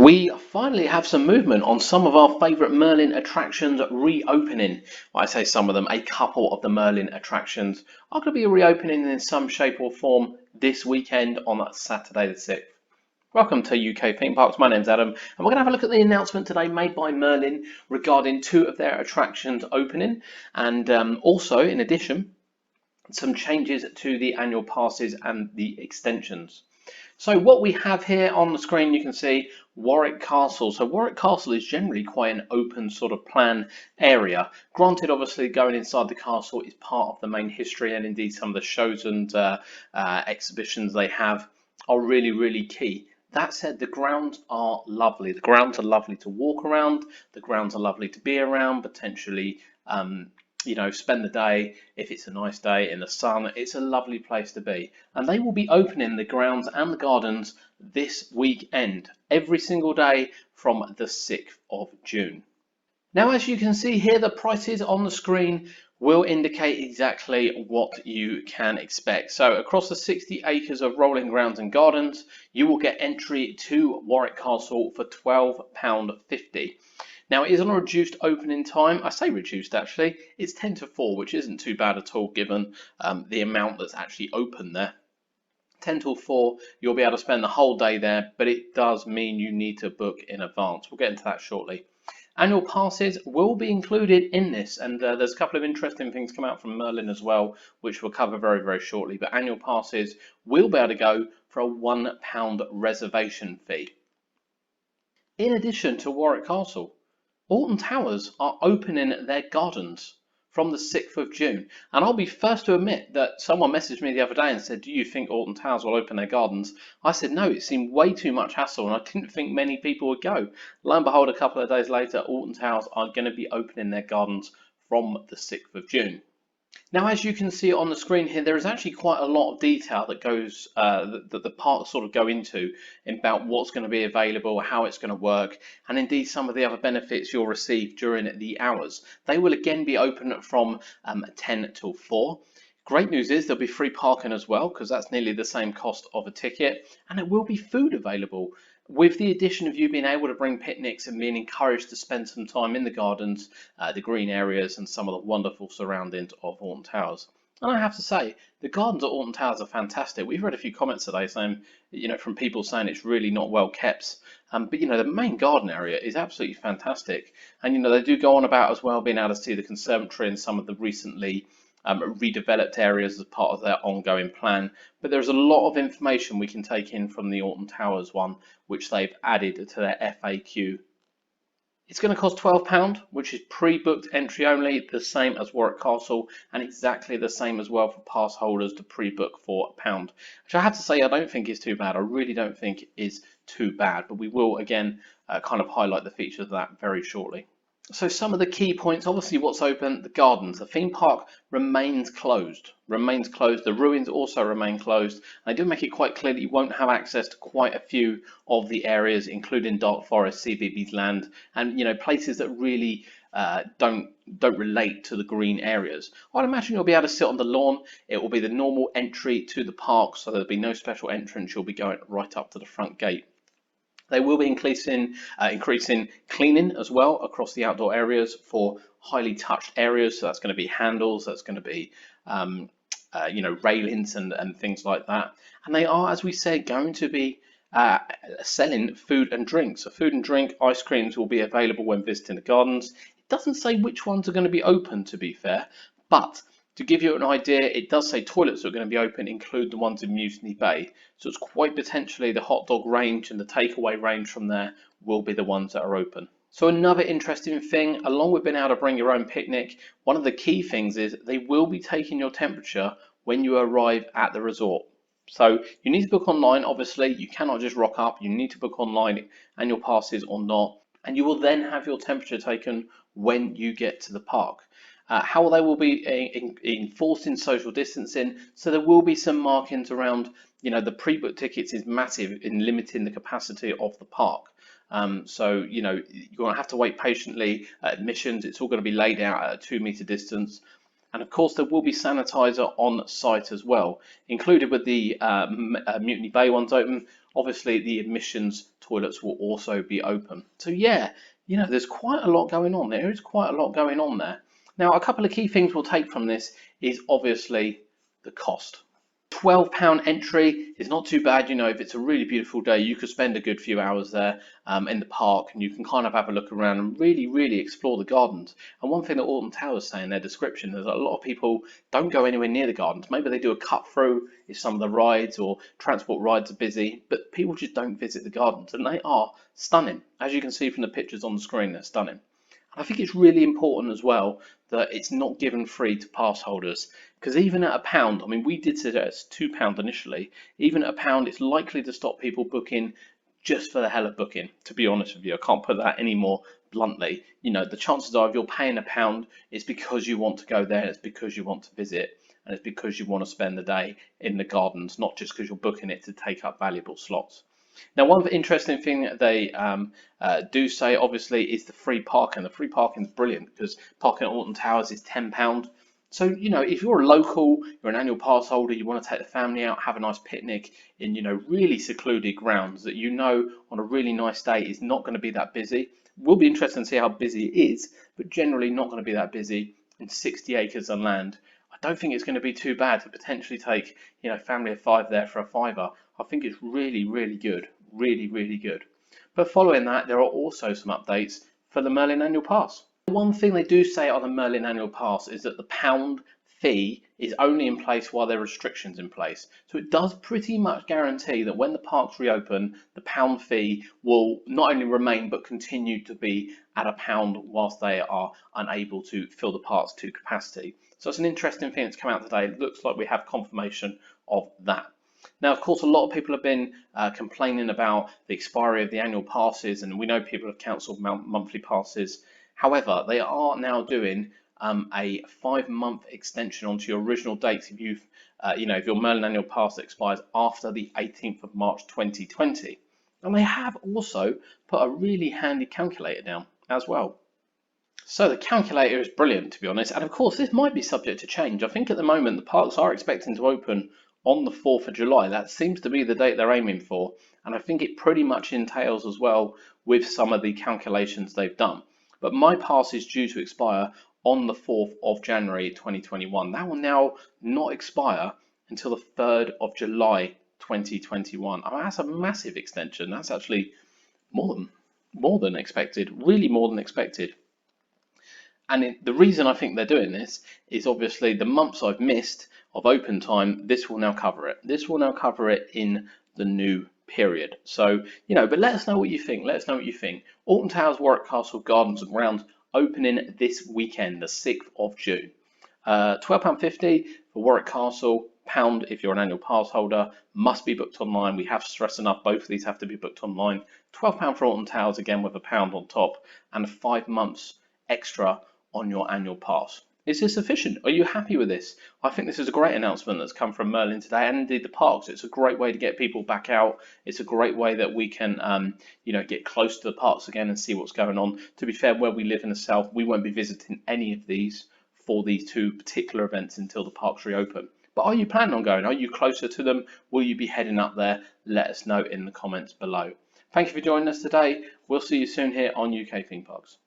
We finally have some movement on some of our favourite Merlin attractions reopening. Well, I say some of them, a couple of the Merlin attractions are going to be reopening in some shape or form this weekend on Saturday the 6th. Welcome to UK Theme Parks, my name's Adam, and we're going to have a look at the announcement today made by Merlin regarding two of their attractions opening, and also, in addition, some changes to the annual passes and the extensions. So what we have here on the screen, you can see Warwick Castle. So Warwick Castle is generally quite an open sort of plan area. Granted, obviously going inside the castle is part of the main history, and indeed some of the shows and exhibitions they have are really, really key. That said, the grounds are lovely. The grounds are lovely to walk around. The grounds are lovely to be around, potentially spend the day. If it's a nice day in the sun, it's a lovely place to be. And they will be opening the grounds and the gardens this weekend, every single day from the 6th of June. Now, as you can see here, the prices on the screen will indicate exactly what you can expect. So across the 60 acres of rolling grounds and gardens, you will get entry to Warwick Castle for £12.50. Now, it is on a reduced opening time. I say reduced, actually. It's 10 to 4, which isn't too bad at all, given the amount that's actually open there. 10 till 4, you'll be able to spend the whole day there, but it does mean you need to book in advance. We'll get into that shortly. Annual passes will be included in this, and there's a couple of interesting things come out from Merlin as well, which we'll cover very, very shortly. But annual passes will be able to go for a £1 reservation fee. In addition to Warwick Castle, Alton Towers are opening their gardens from the 6th of June. And I'll be first to admit that someone messaged me the other day and said, do you think Alton Towers will open their gardens? I said, no, it seemed way too much hassle and I didn't think many people would go. Lo and behold, a couple of days later, Alton Towers are going to be opening their gardens from the 6th of June. Now, as you can see on the screen here, there is actually quite a lot of detail that goes that the parks sort of go into about what's going to be available, how it's going to work, and indeed some of the other benefits you'll receive during the hours. They will again be open from 10 till 4. Great news is there'll be free parking as well, because that's nearly the same cost of a ticket, and there will be food available. With the addition of you being able to bring picnics and being encouraged to spend some time in the gardens, the green areas, and some of the wonderful surroundings of Alton Towers. And I have to say, the gardens at Alton Towers are fantastic. We've read a few comments today saying, from people saying it's really not well kept. But the main garden area is absolutely fantastic. And, they do go on about as well being able to see the conservatory and some of the recently redeveloped areas as part of their ongoing plan. But there's a lot of information we can take in from the Alton Towers one, which they've added to their FAQ. It's going to cost £12, which is pre-booked entry only, the same as Warwick Castle, and exactly the same as well for pass holders to pre-book for £1, which I have to say I don't think is too bad. I really don't think it is too bad, but we will again kind of highlight the features of that very shortly. So some of the key points, obviously what's open, the gardens. The theme park remains closed. The ruins also remain closed. They do make it quite clear that you won't have access to quite a few of the areas, including Dark Forest, CBeebies Land, and places that really don't relate to the green areas. I'd imagine you'll be able to sit on the lawn. It will be the normal entry to the park, so there'll be no special entrance. You'll be going right up to the front gate. They will be increasing cleaning as well across the outdoor areas for highly touched areas. So that's going to be handles, that's going to be railings and things like that. And they are, as we said, going to be selling food and drink. So food and drink, ice creams will be available when visiting the gardens. It doesn't say which ones are going to be open, to be fair, but to give you an idea, it does say toilets that are going to be open include the ones in Mutiny Bay. So it's quite potentially the hot dog range and the takeaway range from there will be the ones that are open. So another interesting thing, along with being able to bring your own picnic, one of the key things is they will be taking your temperature when you arrive at the resort. So you need to book online, obviously. You cannot just rock up. You need to book online, annual passes or not. And you will then have your temperature taken when you get to the park. How they will be enforcing social distancing, so there will be some markings around, the pre-booked tickets is massive in limiting the capacity of the park. So, you're going to have to wait patiently at admissions. It's all going to be laid out at a 2-meter distance. And of course, there will be sanitizer on site as well, included with the Mutiny Bay ones open. Obviously, the admissions toilets will also be open. So yeah, there's quite a lot going on. There is quite a lot going on there. Now, a couple of key things we'll take from this is obviously the cost. £12 entry is not too bad. If it's a really beautiful day, you could spend a good few hours there in the park, and you can kind of have a look around and really explore the gardens. And one thing that Alton Towers say in their description is that a lot of people don't go anywhere near the gardens. Maybe they do a cut through if some of the rides or transport rides are busy, but people just don't visit the gardens, and they are stunning. As you can see from the pictures on the screen, they're stunning. I think it's really important as well that it's not given free to pass holders, because even at £1, I mean, we did suggest £2 initially. Even at £1, it's likely to stop people booking just for the hell of booking. To be honest with you, I can't put that any more bluntly. The chances are if you're paying £1, it's because you want to go there, it's because you want to visit, and it's because you want to spend the day in the gardens, not just because you're booking it to take up valuable slots. Now, one interesting thing that they do say, obviously, is the free parking. The free parking is brilliant because parking at Alton Towers is £10. So, if you're a local, you're an annual pass holder, you want to take the family out, have a nice picnic in, really secluded grounds that on a really nice day is not going to be that busy. It will be interesting to see how busy it is, but generally not going to be that busy in 60 acres of land. I don't think it's going to be too bad to potentially take, family of 5 there for a £5. I think it's really good, really good. But following that, there are also some updates for the Merlin annual pass. One thing they do say on the Merlin annual pass is that the £1 fee is only in place while there are restrictions in place. So it does pretty much guarantee that when the parks reopen, the £1 fee will not only remain but continue to be at £1 whilst they are unable to fill the parks to capacity. So it's an interesting thing that's come out today. It looks like we have confirmation of that. Now, of course, a lot of people have been complaining about the expiry of the annual passes, and we know people have cancelled monthly passes. However, they are now doing a 5-month extension onto your original dates if if your Merlin annual pass expires after the 18th of March 2020. And they have also put a really handy calculator down as well. So the calculator is brilliant, to be honest, and of course this might be subject to change. I think at the moment the parks are expecting to open on the 4th of July. That seems to be the date they're aiming for, and I think it pretty much entails as well with some of the calculations they've done. But my pass is due to expire on the 4th of January 2021. That will now not expire until the 3rd of July 2021. I mean, that's a massive extension. That's actually more than expected, really more than expected. And the reason I think they're doing this is obviously the months I've missed of open time, this will now cover it. This will now cover it in the new period. So, but let us know what you think. Let us know what you think. Alton Towers, Warwick Castle Gardens and Grounds opening this weekend, the 6th of June. £12.50 for Warwick Castle, £1 if you're an annual pass holder, must be booked online. We have stressed enough, both of these have to be booked online. £12 for Alton Towers, again with £1 on top, and 5 months extra on your annual pass. Is this sufficient? Are you happy with this? I think this is a great announcement that's come from Merlin today, and indeed the parks. It's a great way to get people back out. It's a great way that we can, get close to the parks again and see what's going on. To be fair, where we live in the south, we won't be visiting any of these for these 2 particular events until the parks reopen. But are you planning on going? Are you closer to them? Will you be heading up there? Let us know in the comments below. Thank you for joining us today. We'll see you soon here on UK Theme Parks.